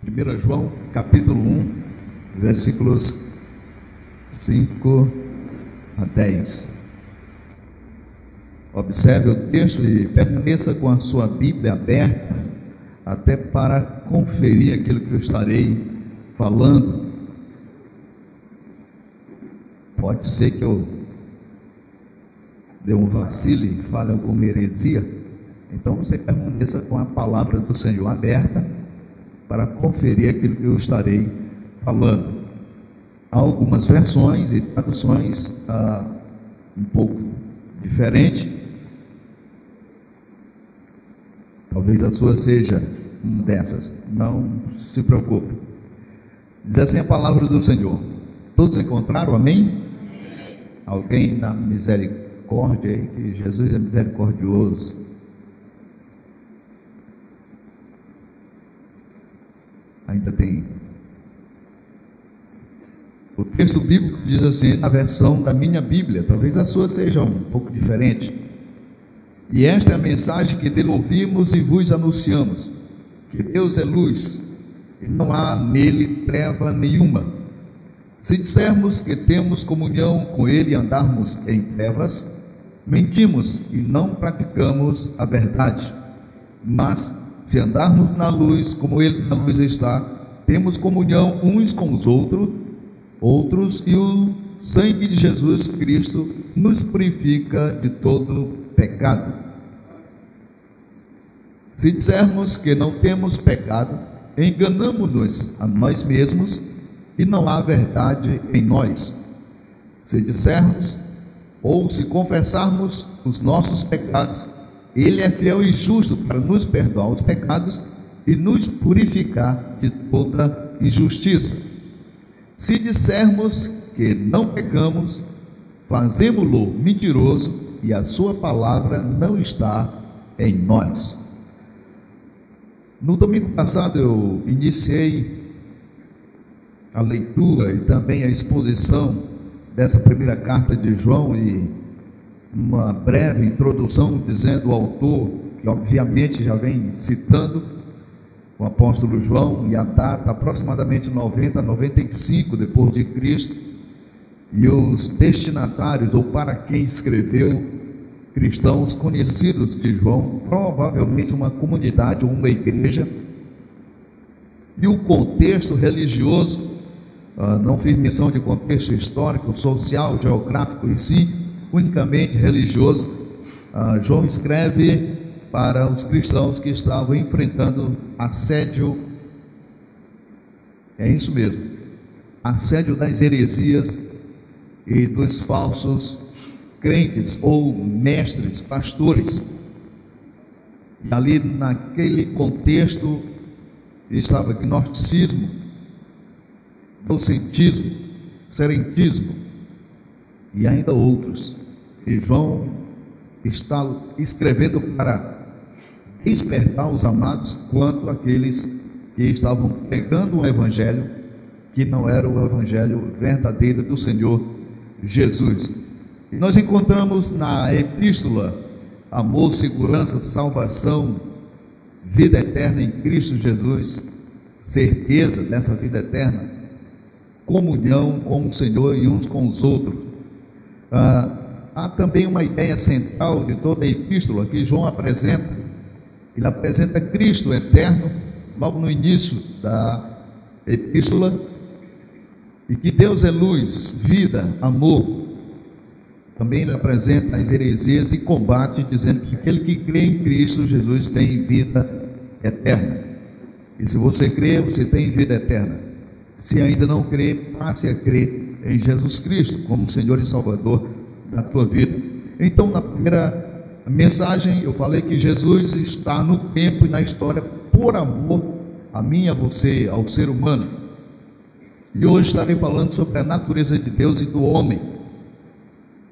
1 João, capítulo 1, versículos 5 a 10. Observe o texto e permaneça com a sua Bíblia aberta, até para conferir aquilo que eu estarei falando. Pode ser que eu dê um vacilo e fale alguma heresia, então você permaneça com a palavra do Senhor aberta, para conferir aquilo que eu estarei falando. Há algumas versões e traduções um pouco diferentes. Talvez a sua seja uma dessas. Não se preocupe. Diz assim a palavra do Senhor. Todos encontraram? Amém? Alguém na misericórdia aí, que Jesus é misericordioso. Ainda tem. O texto bíblico diz assim, na versão da minha Bíblia, talvez a sua seja um pouco diferente. E esta é a mensagem que dele ouvimos e vos anunciamos, que Deus é luz, e não há nele treva nenhuma. Se dissermos que temos comunhão com ele e andarmos em trevas, mentimos e não praticamos a verdade. Mas se andarmos na luz, como ele na luz está, temos comunhão uns com os outros, e o sangue de Jesus Cristo nos purifica de todo pecado. Se dissermos que não temos pecado, enganamo-nos a nós mesmos e não há verdade em nós. Se dissermos ou se confessarmos os nossos pecados, Ele é fiel e justo para nos perdoar os pecados e nos purificar de toda injustiça. Se dissermos que não pecamos, fazemo-lo mentiroso e a sua palavra não está em nós. No domingo passado eu iniciei a leitura e também a exposição dessa primeira carta de João e uma breve introdução dizendo o autor, que obviamente já vem citando o apóstolo João, e a data aproximadamente 90 a 95 depois de Cristo, e os destinatários, ou para quem escreveu, cristãos conhecidos de João, provavelmente uma comunidade ou uma igreja, e o contexto religioso, não fiz menção de contexto histórico, social, geográfico em si, unicamente religioso. João escreve para os cristãos que estavam enfrentando assédio, é isso mesmo, assédio das heresias e dos falsos crentes ou mestres, pastores. E ali naquele contexto estava gnosticismo, docentismo, serentismo e ainda outros. E João está escrevendo para despertar os amados quanto àqueles que estavam pregando um evangelho que não era o evangelho verdadeiro do Senhor Jesus. E nós encontramos na epístola amor, segurança, salvação, vida eterna em Cristo Jesus, certeza dessa vida eterna, comunhão com o Senhor e uns com os outros. Há também uma ideia central de toda a epístola que João apresenta. Ele apresenta Cristo eterno logo no início da epístola, e que Deus é luz, vida, amor. Também ele apresenta as heresias e combate, dizendo que aquele que crê em Cristo Jesus tem vida eterna. E se você crê, você tem vida eterna. Se ainda não crê, passe a crer em Jesus Cristo como Senhor e Salvador da tua vida. Então, na primeira mensagem, eu falei que Jesus está no tempo e na história por amor a mim, a você, ao ser humano. E hoje estarei falando sobre a natureza de Deus e do homem,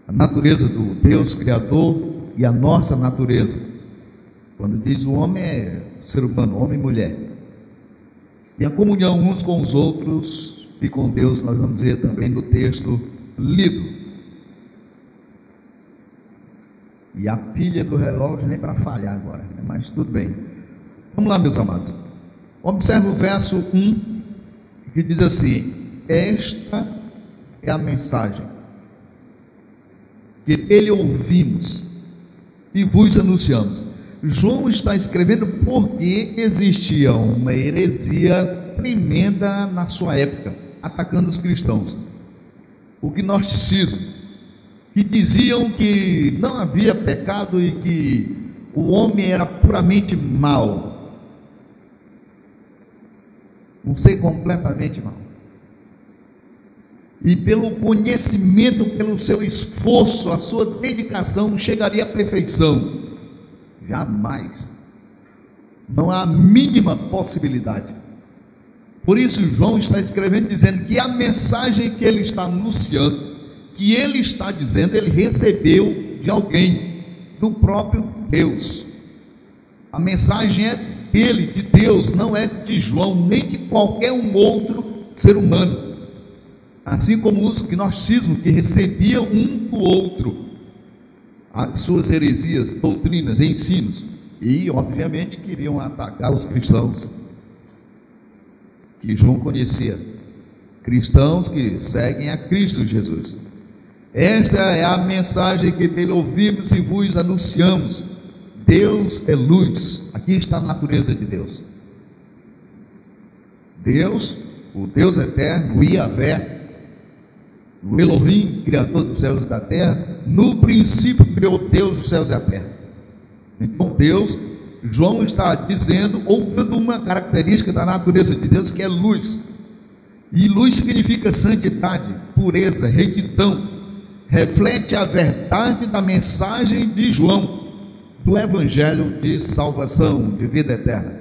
a natureza do Deus Criador e a nossa natureza. Quando diz o homem, é o ser humano, homem e mulher. E a comunhão uns com os outros e com Deus, nós vamos ver também no texto lido. E a pilha do relógio nem para falhar agora, mas tudo bem. Vamos lá, meus amados. Observe o verso 1, que diz assim: esta é a mensagem que dele ouvimos e vos anunciamos. João está escrevendo porque existia uma heresia tremenda na sua época, atacando os cristãos. O gnosticismo, que diziam que não havia pecado e que o homem era puramente mau, um ser completamente mau. E pelo conhecimento, pelo seu esforço, a sua dedicação, chegaria à perfeição. Jamais. Não há a mínima possibilidade. Por isso João está escrevendo, dizendo que a mensagem que ele está anunciando, que ele está dizendo, ele recebeu de alguém, do próprio Deus. A mensagem é dele, de Deus, não é de João, nem de qualquer um outro ser humano. Assim como os gnosticismos, que recebiam um do outro as suas heresias, doutrinas e ensinos, e obviamente queriam atacar os cristãos que João conhecia, cristãos que seguem a Cristo Jesus. Esta é a mensagem que dele ouvimos e vos anunciamos. Deus é luz. Aqui está a natureza de Deus. Deus, o Deus eterno, o Yahvé, o Elohim, criador dos céus e da terra, no princípio criou Deus os céus e a terra. Então Deus, João está dizendo, ou dando uma característica da natureza de Deus, que é luz. E luz significa santidade, pureza, retidão. Reflete a verdade da mensagem de João, do evangelho de salvação, de vida eterna.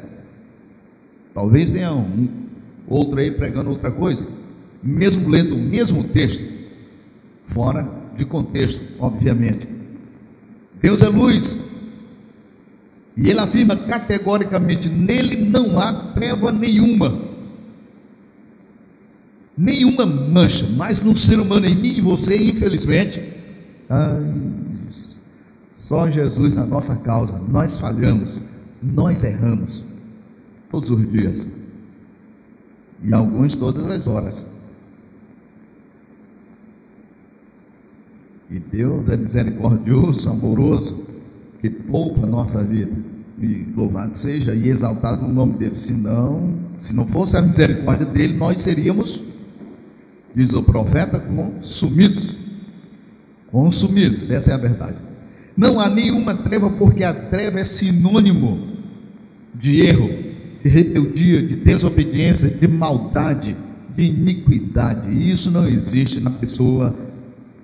Talvez tenha um outro aí pregando outra coisa, mesmo lendo o mesmo texto, fora de contexto, obviamente. Deus é luz, e ele afirma categoricamente: nele não há treva nenhuma, nenhuma mancha. Mas no ser humano, em mim e você, infelizmente, só Jesus na nossa causa. Nós falhamos, nós erramos todos os dias, e alguns todas as horas. E Deus é misericordioso, amoroso, que poupa a nossa vida. E louvado seja e exaltado o nome dele. Se não fosse a misericórdia dele, nós seríamos, diz o profeta, consumidos. Consumidos, essa é a verdade. Não há nenhuma treva, porque a treva é sinônimo de erro, de rebeldia, de desobediência, de maldade, de iniquidade. E isso não existe na pessoa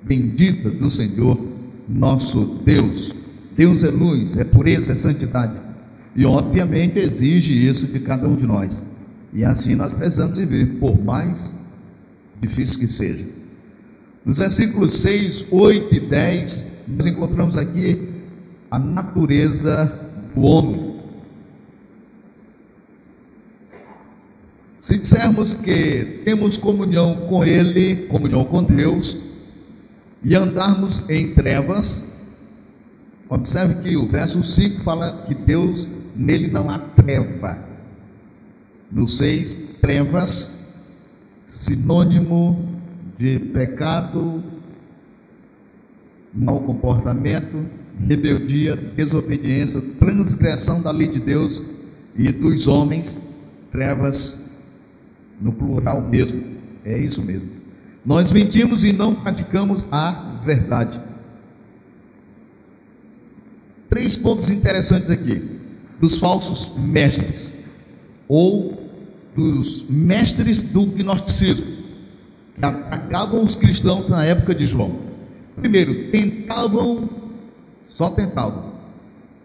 bendita do Senhor nosso Deus. Deus é luz, é pureza, é santidade, e obviamente exige isso de cada um de nós, e assim nós precisamos viver, por mais difícil que seja. Nos versículos 6, 8 e 10, nós encontramos aqui a natureza do homem. Se dissermos que temos comunhão com Ele, comunhão com Deus, e andarmos em trevas, observe que o verso 5 fala que Deus, nele não há treva. No 6, trevas, sinônimo de pecado, mau comportamento, rebeldia, desobediência, transgressão da lei de Deus e dos homens. Trevas no plural mesmo, é isso mesmo. Nós mentimos e não praticamos a verdade. 3 pontos interessantes aqui: dos falsos mestres, ou dos mestres do gnosticismo, que atacavam os cristãos na época de João. Primeiro, só tentavam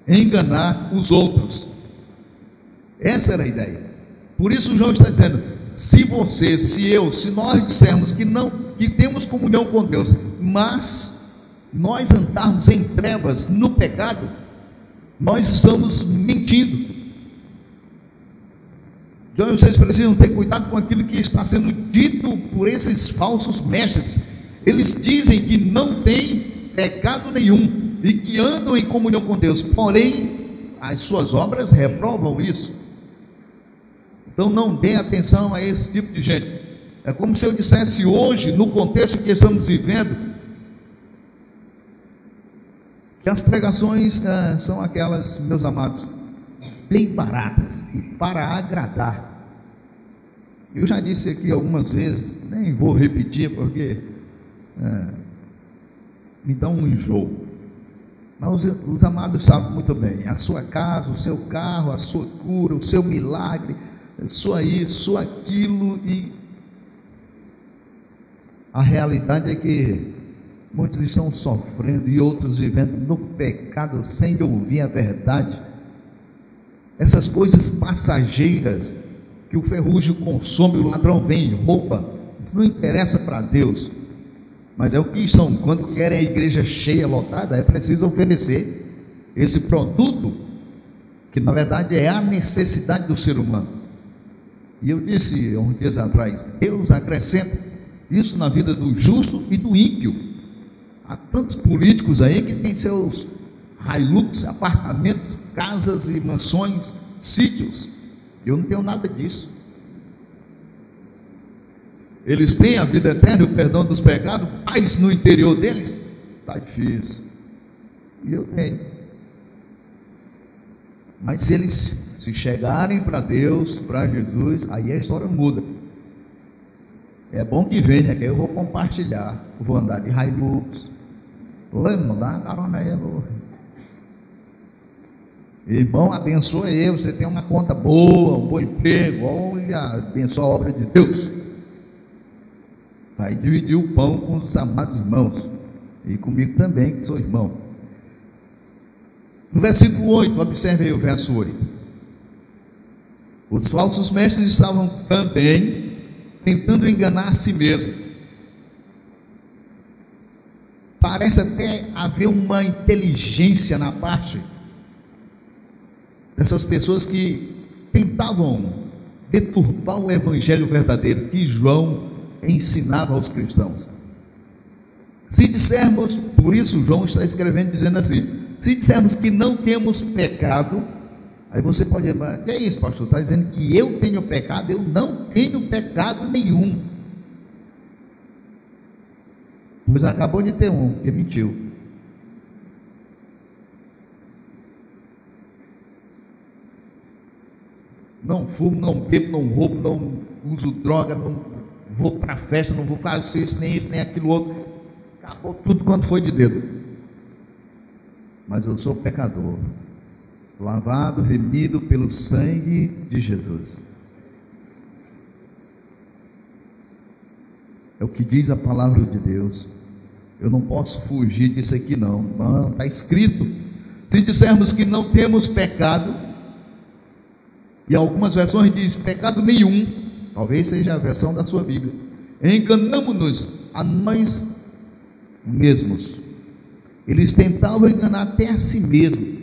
enganar os outros. Essa era a ideia. Por isso João está dizendo: se você, se eu, se nós dissermos que temos comunhão com Deus, mas nós andarmos em trevas, no pecado, nós estamos mentindo. Então vocês precisam ter cuidado com aquilo que está sendo dito por esses falsos mestres. Eles dizem que não tem pecado nenhum e que andam em comunhão com Deus, porém as suas obras reprovam isso. Então não dê atenção a esse tipo de gente. É como se eu dissesse hoje, no contexto que estamos vivendo, que as pregações são aquelas, meus amados, bem baratas e para agradar. Eu já disse aqui algumas vezes, nem vou repetir porque me dá um enjoo. Mas os amados sabem muito bem, a sua casa, o seu carro, a sua cura, o seu milagre, sua isso, sua aquilo, e a realidade é que muitos estão sofrendo e outros vivendo no pecado sem ouvir a verdade. Essas coisas passageiras que o ferrugem consome, o ladrão vem e rouba, isso não interessa para Deus. Mas é o que são, quando querem a igreja cheia, lotada, é preciso oferecer esse produto, que na verdade é a necessidade do ser humano. E eu disse uns dias atrás, Deus acrescenta isso na vida do justo e do ímpio. Há tantos políticos aí que têm seus Hilux, apartamentos, casas e mansões, sítios. Eu não tenho nada disso. Eles têm a vida eterna, o perdão dos pecados, paz no interior deles. Está difícil. E eu tenho. Mas se eles se chegarem para Deus, para Jesus, aí a história muda. É bom que venha, que eu vou compartilhar. Eu vou andar de Hilux. Irmão, dá uma carona aí, irmão, abençoa eu. Você tem uma conta boa, um bom emprego. Olha, abençoa a obra de Deus. Vai dividir o pão com os amados irmãos, e comigo também, que sou irmão. No versículo 8, observe aí o verso 8. Os falsos mestres estavam também tentando enganar a si mesmo. Parece até haver uma inteligência na parte dessas pessoas que tentavam deturpar o evangelho verdadeiro que João ensinava aos cristãos. Se dissermos, por isso João está escrevendo dizendo assim, se dissermos que não temos pecado, aí você pode dizer, que é isso, pastor? Está dizendo que eu tenho pecado? Eu não tenho pecado nenhum. Pois acabou de ter um que mentiu. Não fumo, não bebo, não roubo, não uso droga, não vou para a festa, não vou fazer isso, nem aquilo outro. Acabou tudo quanto foi de dedo. Mas eu sou pecador, lavado, remido pelo sangue de Jesus. É o que diz a palavra de Deus. Eu não posso fugir disso aqui não. Está escrito. Se dissermos que não temos pecado, e algumas versões diz pecado nenhum, talvez seja a versão da sua Bíblia, enganamos-nos a nós mesmos. Eles tentavam enganar até a si mesmo,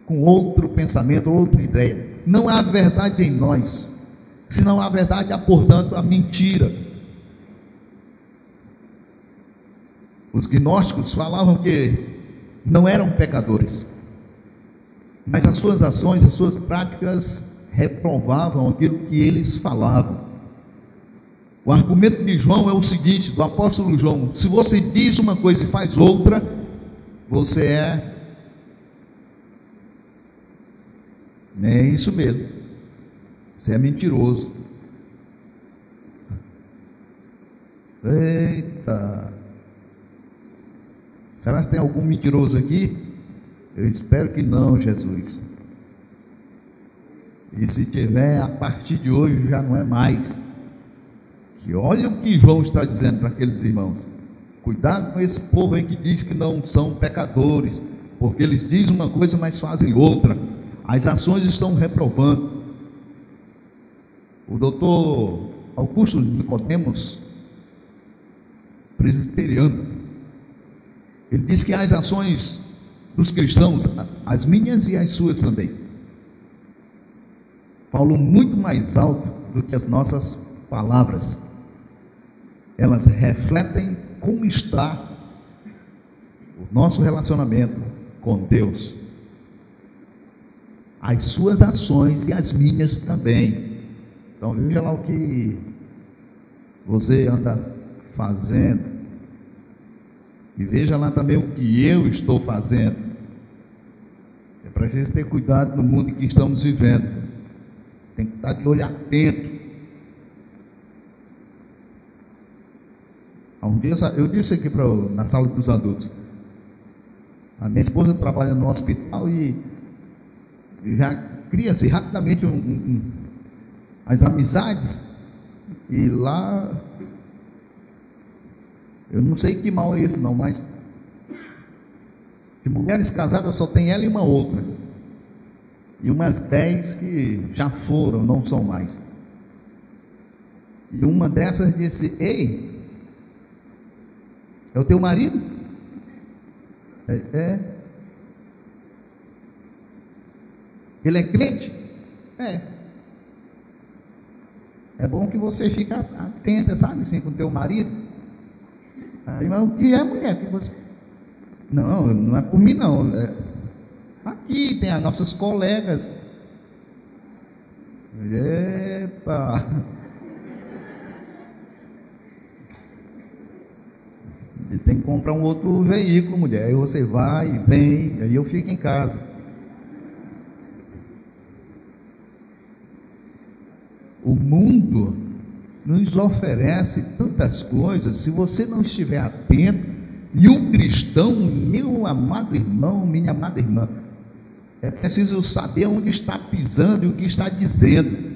com outro pensamento, outra ideia. Não há verdade em nós. Se não há verdade, há portanto a mentira. Os gnósticos falavam que não eram pecadores, mas as suas ações, as suas práticas reprovavam aquilo que eles falavam. O argumento de João é o seguinte, do apóstolo João: se você diz uma coisa e faz outra, você é isso mesmo, você é mentiroso. Eita, será que tem algum mentiroso aqui? Eu espero que não, Jesus. E se tiver, a partir de hoje já não é mais. Que olha o que João está dizendo para aqueles irmãos: cuidado com esse povo aí que diz que não são pecadores, porque eles dizem uma coisa, mas fazem outra. As ações estão reprovando. O doutor Augusto Nicodemos, presbiteriano, ele diz que as ações dos cristãos, as minhas e as suas também, falam muito mais alto do que as nossas palavras. Elas refletem como está o nosso relacionamento com Deus. as suas ações e as minhas também. Então veja lá o que você anda fazendo, e veja lá também o que eu estou fazendo. É preciso ter cuidado no mundo em que estamos vivendo, tem que estar de olho atento. Um dia eu disse aqui na sala dos adultos, a minha esposa trabalha no hospital e já cria-se rapidamente as amizades, e lá, eu não sei que mal é esse não, mas de mulheres casadas só tem ela e uma outra, e umas 10 que já foram, não são mais. E uma dessas disse: ei, é o teu marido? É. Ele é crente? É. É bom que você fique atenta, sabe, assim, com o teu marido. Aí, mas o que é, mulher? Que você... Não é por mim, não. Aqui tem as nossas colegas. Epa! E tem que comprar um outro veículo, mulher. Aí você vai e vem, aí eu fico em casa. O mundo nos oferece tantas coisas, se você não estiver atento. E um cristão, meu amado irmão, minha amada irmã, é preciso saber onde está pisando e o que está dizendo,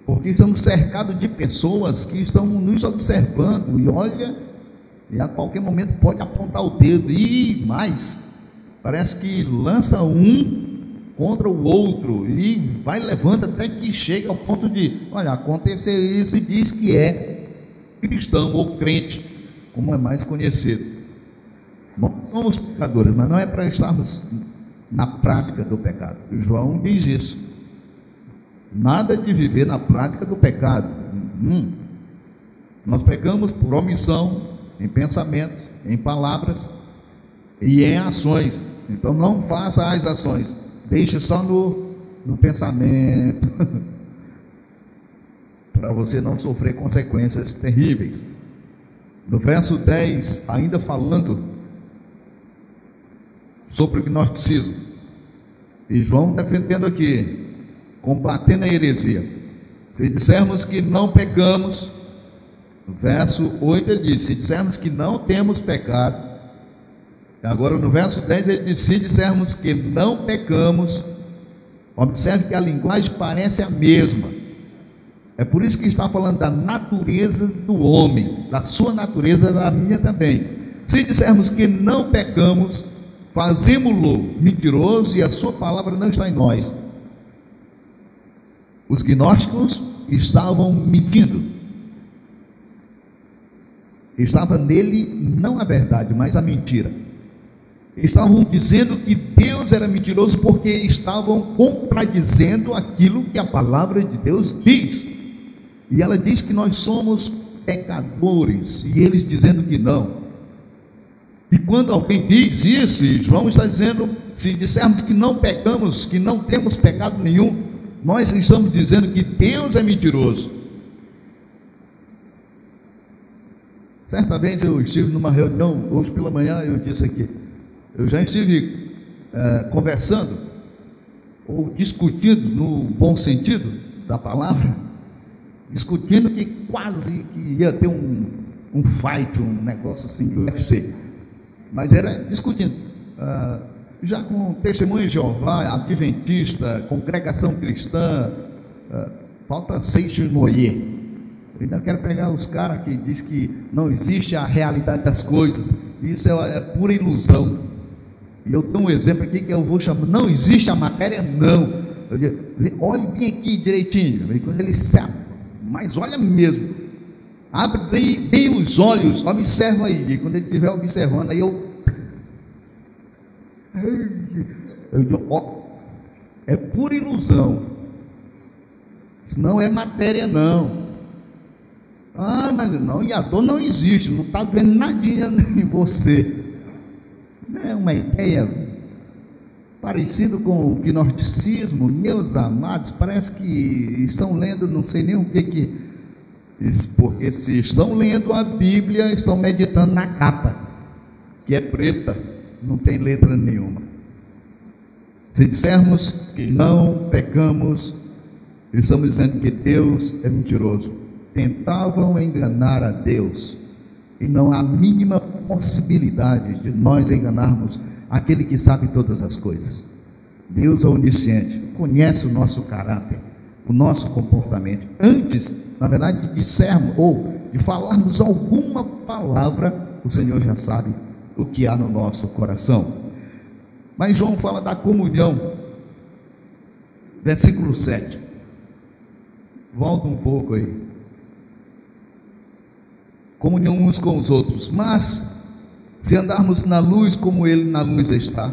porque estamos cercados de pessoas que estão nos observando, e olha, e a qualquer momento pode apontar o dedo, e mais, parece que lança um contra o outro, e vai levando até que chega ao ponto de, olha, aconteceu isso, e diz que é cristão ou crente, como é mais conhecido. Nós somos pecadores, mas não é para estarmos na prática do pecado. João diz isso. Nada de viver na prática do pecado. Nós pecamos por omissão, em pensamentos, em palavras e em ações. Então não faça as ações, deixe só no pensamento, para você não sofrer consequências terríveis. No verso 10, ainda falando sobre o gnosticismo, e João defendendo aqui, combatendo a heresia. Se dissermos que não pecamos, no verso 8 ele diz: se dissermos que não temos pecado. Agora no verso 10 ele diz: se dissermos que não pecamos. Observe que a linguagem parece a mesma. É por isso que está falando da natureza do homem, da sua natureza, da minha também. Se dissermos que não pecamos, fazemo-lo mentiroso e a sua palavra não está em nós. Os gnósticos estavam mentindo. Estava nele não a verdade, mas a mentira. Estavam dizendo que Deus era mentiroso porque estavam contradizendo aquilo que a palavra de Deus diz. E ela diz que nós somos pecadores, e eles dizendo que não. E quando alguém diz isso, e João está dizendo, se dissermos que não pecamos, que não temos pecado nenhum, nós estamos dizendo que Deus é mentiroso. Certa vez eu estive numa reunião, hoje pela manhã eu disse aqui, eu já estive conversando, ou discutindo no bom sentido da palavra, discutindo que quase que ia ter um fight, um negócio assim do UFC. Mas era discutindo, já com Testemunho de Jeová, Adventista, Congregação Cristã, falta Seixas Moyer. Eu ainda quero pegar os caras que diz que não existe a realidade das coisas, isso é pura ilusão. E eu tenho um exemplo aqui que eu vou chamar, não existe a matéria, não. Eu digo, olhe bem aqui direitinho, e quando ele se mas olha mesmo, abre bem os olhos, observa aí, e quando ele estiver observando, aí eu digo, ó, é pura ilusão, isso não é matéria não. Mas não, e a dor não existe, não está doendo nadinha em você, não é uma ideia, parecido com o gnosticismo, meus amados, parece que estão lendo, não sei nem o que, porque se estão lendo a Bíblia, estão meditando na capa, que é preta, não tem letra nenhuma. Se dissermos que não pecamos, estamos dizendo que Deus é mentiroso. Tentavam enganar a Deus, e não há a mínima possibilidade de nós enganarmos aquele que sabe todas as coisas. Deus é onisciente, conhece o nosso caráter, o nosso comportamento. Antes, na verdade, de dissermos ou de falarmos alguma palavra, o Senhor já sabe o que há no nosso coração. Mas João fala da comunhão, versículo 7. Volta um pouco aí. Comunhão uns com os outros. Mas, se andarmos na luz como Ele na luz está,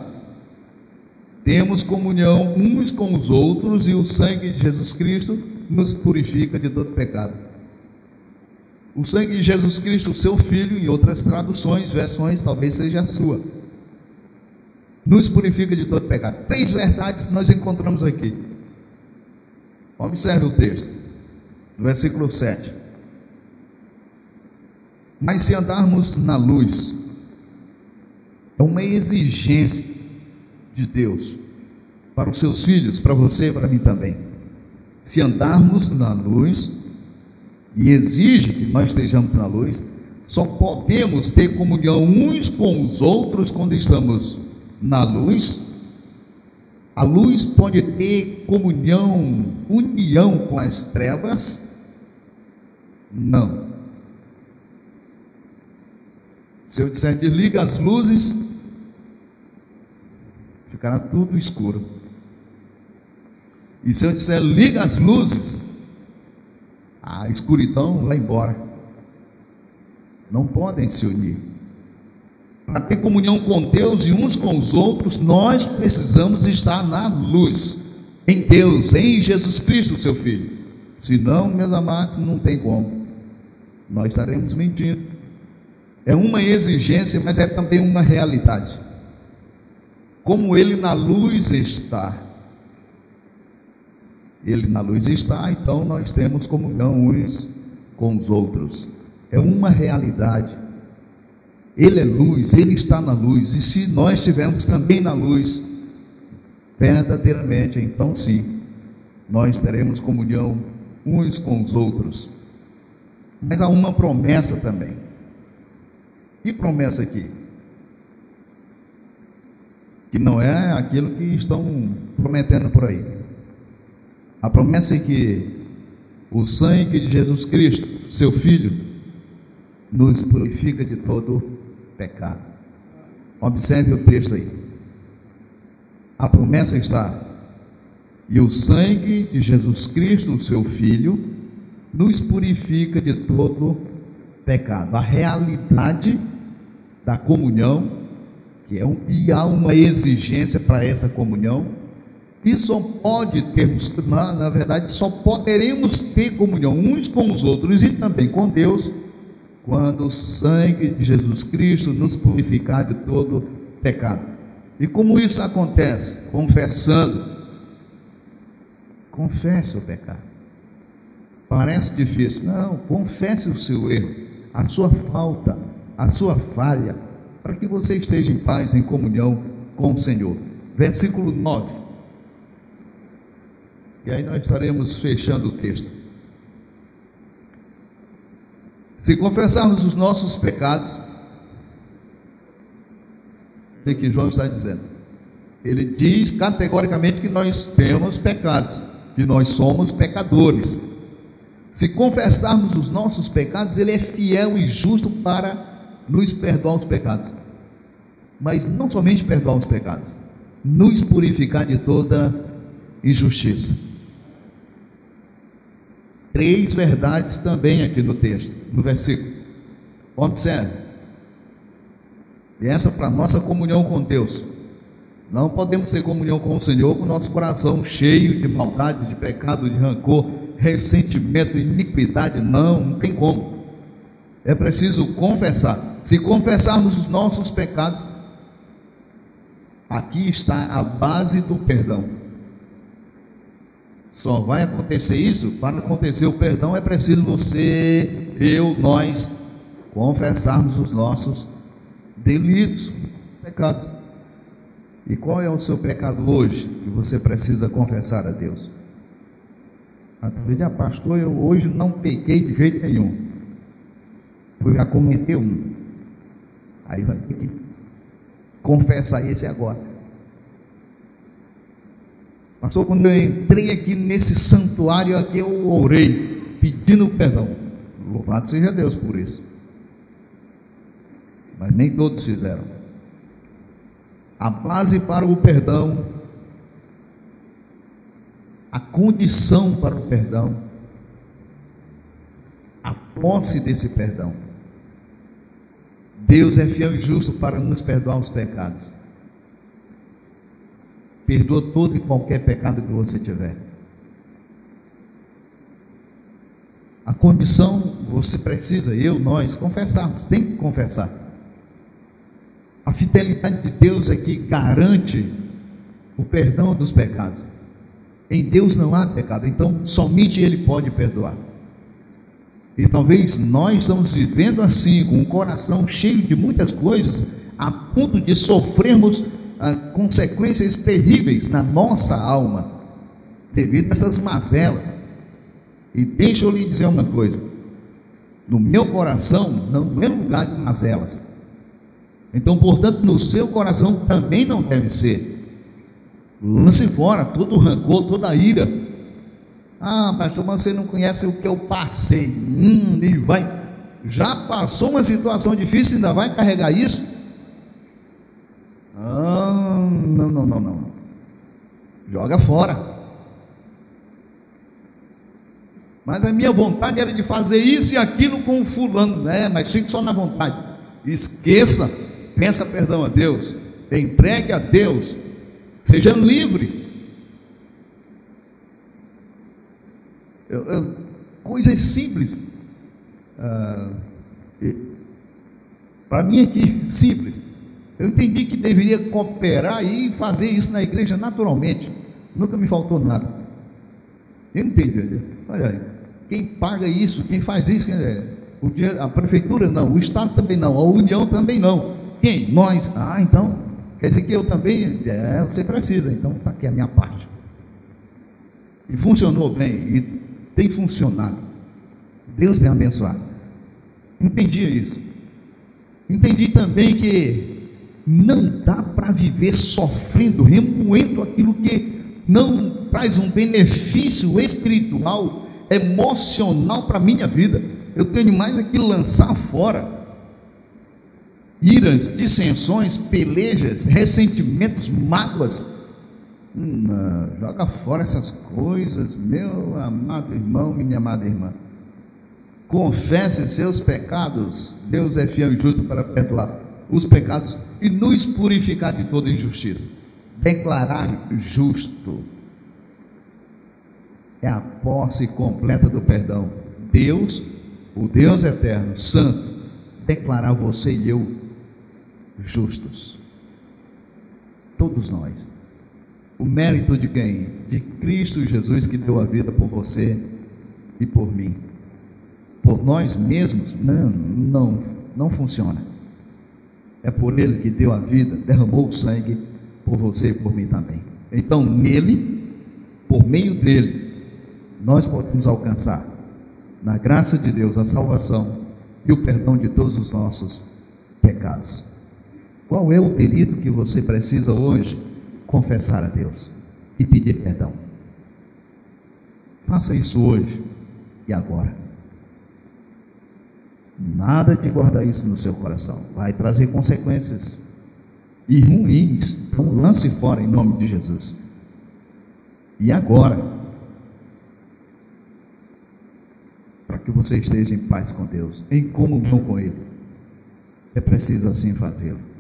temos comunhão uns com os outros, e o sangue de Jesus Cristo nos purifica de todo pecado. O sangue de Jesus Cristo, seu Filho, em outras traduções, versões, talvez seja a sua, nos purifica de todo pecado. 3 verdades nós encontramos aqui. Observe o texto, no versículo 7. Mas se andarmos na luz, é uma exigência de Deus para os seus filhos, para você e para mim também. Se andarmos na luz, e exige que nós estejamos na luz, só podemos ter comunhão uns com os outros quando estamos na luz. A luz pode ter comunhão, união com as trevas? Não. Se eu disser desliga as luzes, ficará tudo escuro. E se eu disser liga as luzes, a escuridão vai embora. Não podem se unir. Para ter comunhão com Deus e uns com os outros, nós precisamos estar na luz, em Deus, em Jesus Cristo, seu Filho. Senão, meus amados, não tem como. Nós estaremos mentindo. É uma exigência, mas é também uma realidade. Como Ele na luz está, Ele na luz está, então nós temos comunhão uns com os outros. É uma realidade. Ele é luz, Ele está na luz, e se nós estivermos também na luz, verdadeiramente, então sim, nós teremos comunhão uns com os outros. Mas há uma promessa também. Que promessa aqui? Que não é aquilo que estão prometendo por aí. A promessa é que o sangue de Jesus Cristo, seu Filho, nos purifica de todo pecado. Observe o texto aí. A promessa está: e o sangue de Jesus Cristo, seu Filho, nos purifica de todo pecado. A realidade da comunhão, e há uma exigência para essa comunhão, e só pode termos, na verdade, só poderemos ter comunhão uns com os outros e também com Deus, quando o sangue de Jesus Cristo nos purificar de todo pecado. E como isso acontece? Confessando. Confesse o pecado. Parece difícil. Não, confesse o seu erro, a sua falta, a sua falha, para que você esteja em paz, em comunhão com o Senhor. Versículo 9. E aí nós estaremos fechando o texto. Se confessarmos os nossos pecados, o que João está dizendo? Ele diz categoricamente que nós temos pecados, que nós somos pecadores. Se confessarmos os nossos pecados, Ele é fiel e justo para nos perdoar os pecados. Mas não somente perdoar os pecados, nos purificar de toda injustiça. 3 verdades também aqui no texto, no versículo. Observe. E essa para nossa comunhão com Deus. Não podemos ter comunhão com o Senhor com o nosso coração cheio de maldade, de pecado, de rancor, ressentimento, iniquidade. Não tem como. É preciso confessar. Se confessarmos os nossos pecados, Aqui está a base do perdão. Só vai acontecer isso. Para acontecer o perdão é preciso você, eu, nós confessarmos os nossos delitos, pecados. E qual é o seu pecado hoje que você precisa confessar a Deus? Talvez, pastor, eu hoje não pequei de jeito nenhum. Eu já cometi um. Aí vai ter que confessar esse agora. Pastor, quando eu entrei aqui nesse santuário aqui, eu orei pedindo perdão. Louvado seja Deus por isso. Mas nem todos fizeram. A base para o perdão, a condição para o perdão, a posse desse perdão. Deus é fiel e justo para nos perdoar os pecados. Perdoa todo e qualquer pecado que você tiver. A condição, você precisa, nós, confessarmos, tem que confessar. A fidelidade de Deus é que garante o perdão dos pecados. Em Deus não há pecado, então somente Ele pode perdoar. E talvez nós estamos vivendo assim, com o coração cheio de muitas coisas, a ponto de sofrermos consequências terríveis na nossa alma, devido a essas mazelas. E deixa eu lhe dizer uma coisa: no meu coração não é lugar de mazelas. Então, portanto, no seu coração também não deve ser. Lance fora todo o rancor, toda a ira. Pastor, mas você não conhece o que eu passei. E vai, já passou uma situação difícil, ainda vai carregar isso? Não. Joga fora. Mas a minha vontade era de fazer isso e aquilo com o fulano. Mas fique só na vontade. Esqueça. Peça perdão a Deus, entregue a Deus, seja livre. Coisas simples, para mim aqui, simples. Eu entendi que deveria cooperar e fazer isso na igreja naturalmente, nunca me faltou nada. Eu entendi, olha aí, quem paga isso, quem faz isso, a prefeitura não, o Estado também não, a União também não. Quem? Nós. Então, quer dizer que eu também, você precisa, então está aqui a minha parte. E funcionou bem, e tem funcionado. Deus tem abençoado. Entendi isso. Entendi também que não dá para viver sofrendo, remoendo aquilo que não traz um benefício espiritual, emocional para a minha vida. Eu tenho mais é que lançar fora. Iras, dissensões, pelejas, ressentimentos, mágoas. Joga fora essas coisas, meu amado irmão, minha amada irmã. Confesse seus pecados. Deus é fiel e justo para perdoar os pecados e nos purificar de toda injustiça. Declarar justo é a posse completa do perdão. Deus, o Deus eterno, santo, declarar você e eu justos. Todos nós. O mérito de quem? De Cristo Jesus, que deu a vida por você e por mim. Por nós mesmos? Não funciona. É por Ele que deu a vida, derramou o sangue por você e por mim também. Então, nele, por meio dele, nós podemos alcançar, na graça de Deus, a salvação e o perdão de todos os nossos pecados. Qual é o delito que você precisa hoje confessar a Deus e pedir perdão? Faça isso hoje e agora. Nada de guardar isso no seu coração, vai trazer consequências e ruins. Então lance fora em nome de Jesus. E agora, para que você esteja em paz com Deus, em comunhão com Ele, é preciso assim fazê-lo.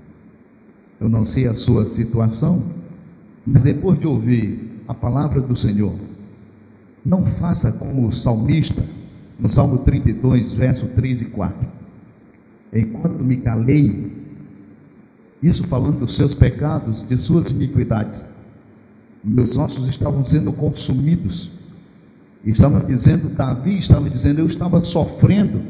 Eu não sei a sua situação, mas depois de ouvir a palavra do Senhor, não faça como o salmista, no Salmo 32, verso 3 e 4. Enquanto me calei, Isso falando dos seus pecados, de suas iniquidades. Meus ossos estavam sendo consumidos. Davi estava dizendo, eu estava sofrendo,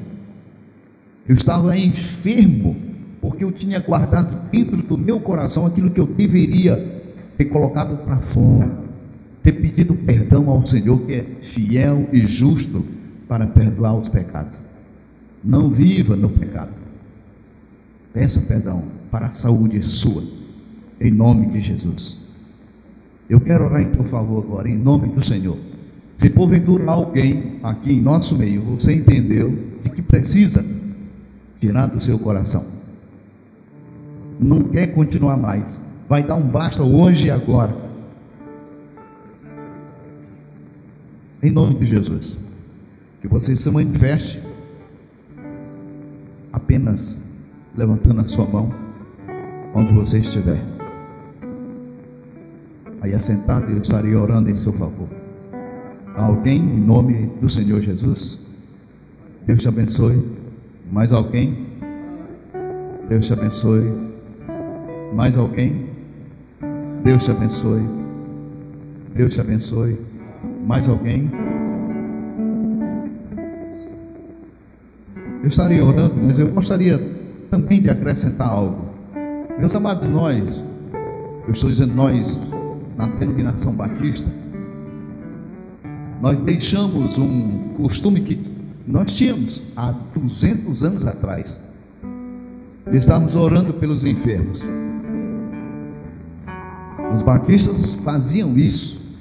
eu estava enfermo, porque eu tinha guardado dentro do meu coração aquilo que eu deveria ter colocado para fora, ter pedido perdão ao Senhor, que é fiel e justo para perdoar os pecados. Não viva no pecado, peça perdão para a saúde sua, em nome de Jesus. Eu quero orar em teu favor agora, em nome do Senhor. Se porventura alguém aqui em nosso meio, você entendeu de que precisa tirar do seu coração, não quer continuar mais, vai dar um basta hoje e agora, em nome de Jesus, que você se manifeste apenas levantando a sua mão onde você estiver. Aí assentado, eu estarei orando em seu favor. Alguém em nome do Senhor Jesus? Deus te abençoe. Mais alguém? Deus te abençoe. Mais alguém? Deus te abençoe. Deus te abençoe. Mais alguém? Eu estarei orando, mas eu gostaria também de acrescentar algo. Meus amados, eu estou dizendo nós, na denominação batista, nós deixamos um costume que nós tínhamos há 200 anos atrás. Estávamos orando pelos enfermos. Os batistas faziam isso.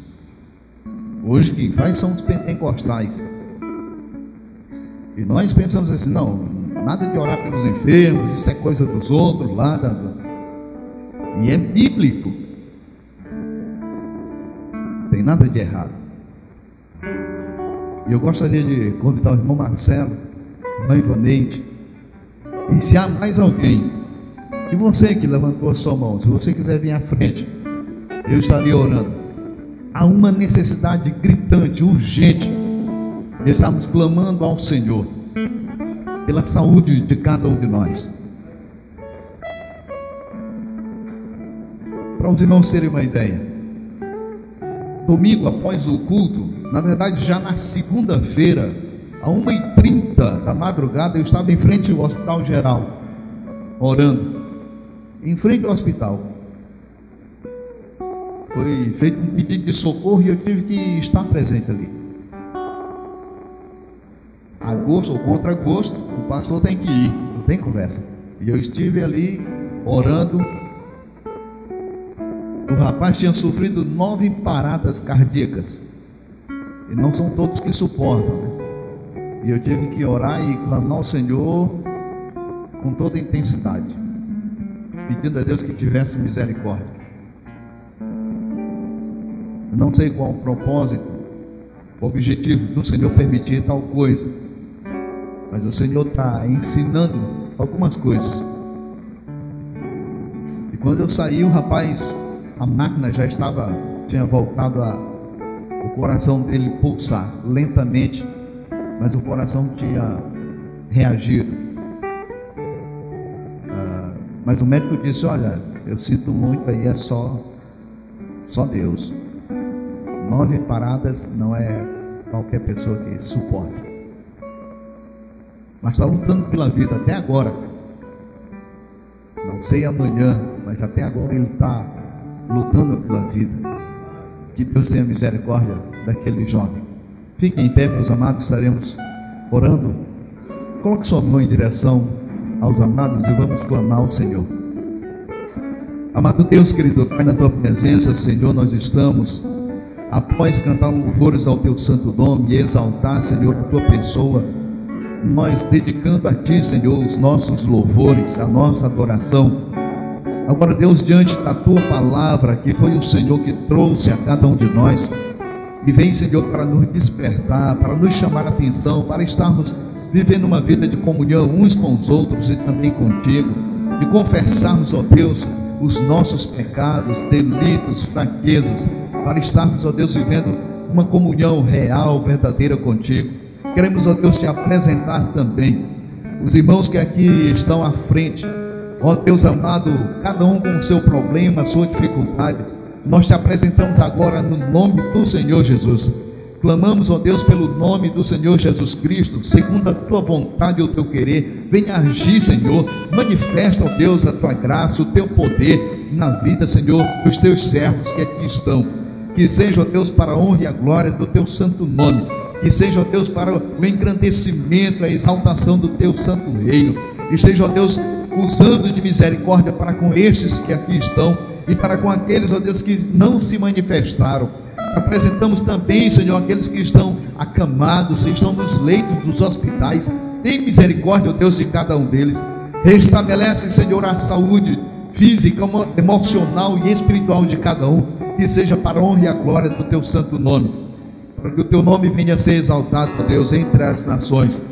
Hoje quem faz são os pentecostais. E nós pensamos assim, não, nada de orar pelos enfermos, isso é coisa dos outros lá. E é bíblico. Não tem nada de errado. E eu gostaria de convidar o irmão Marcelo, a irmã Ivaneide, e se há mais alguém, que você que levantou a sua mão, se você quiser vir à frente, eu estaria orando. Há uma necessidade gritante, urgente. Estamos clamando ao Senhor pela saúde de cada um de nós. Para os irmãos terem uma ideia, domingo após o culto, na verdade já na segunda-feira, a 1h30 da madrugada, eu estava em frente ao Hospital Geral, orando, em frente ao hospital. Foi feito um pedido de socorro e eu tive que estar presente ali. A gosto ou contra gosto, o pastor tem que ir, não tem conversa. E eu estive ali orando. O rapaz tinha sofrido 9 paradas cardíacas, e não são todos que suportam, né? E eu tive que orar e clamar ao Senhor com toda a intensidade, pedindo a Deus que tivesse misericórdia. Eu não sei qual o propósito, o objetivo do Senhor permitir tal coisa, mas o Senhor está ensinando algumas coisas. E quando eu saí, o rapaz, a máquina já tinha voltado o coração dele pulsar lentamente, mas o coração tinha reagido. Mas o médico disse, olha, eu sinto muito, aí é só Deus. 9 paradas não é qualquer pessoa que suporta. Mas está lutando pela vida até agora. Não sei amanhã, mas até agora ele está lutando pela vida. Que Deus tenha misericórdia daquele jovem. Fiquem em pé, meus amados, estaremos orando. Coloque sua mão em direção aos amados e vamos clamar ao Senhor. Amado Deus, querido Pai, na tua presença, Senhor, nós estamos, após cantar louvores ao teu santo nome e exaltar, Senhor, a tua pessoa, nós dedicando a ti, Senhor, os nossos louvores, a nossa adoração. Agora, Deus, diante da tua palavra, que foi o Senhor que trouxe a cada um de nós, e vem, Senhor, para nos despertar, para nos chamar a atenção, para estarmos vivendo uma vida de comunhão uns com os outros e também contigo, de confessarmos, ó Deus, os nossos pecados, delitos, fraquezas, para estarmos, ó Deus, vivendo uma comunhão real, verdadeira contigo. Queremos, ó Deus, te apresentar também os irmãos que aqui estão à frente, Ó Deus amado, cada um com o seu problema, a sua dificuldade, nós te apresentamos agora no nome do Senhor Jesus. Clamamos, ó Deus, pelo nome do Senhor Jesus Cristo, segundo a tua vontade e o teu querer. Venha agir, Senhor, manifesta, ó Deus, a tua graça, o teu poder na vida, Senhor, dos teus servos que aqui estão. Que seja, ó Deus, para a honra e a glória do teu santo nome. Que seja, ó Deus, para o engrandecimento, a exaltação do teu santo reino. E seja, ó Deus, usando de misericórdia para com estes que aqui estão e para com aqueles, ó Deus, que não se manifestaram. Apresentamos também, Senhor, aqueles que estão acamados, que estão nos leitos dos hospitais. Tem misericórdia, ó Deus, de cada um deles. Restabelece, Senhor, a saúde física, emocional e espiritual de cada um. Que seja para a honra e a glória do teu santo nome, para que o teu nome venha a ser exaltado, ó Deus, entre as nações,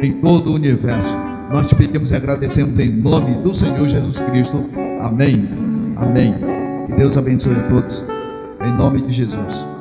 em todo o universo. Nós te pedimos e agradecemos em nome do Senhor Jesus Cristo. Amém. Amém. Que Deus abençoe a todos. Em nome de Jesus.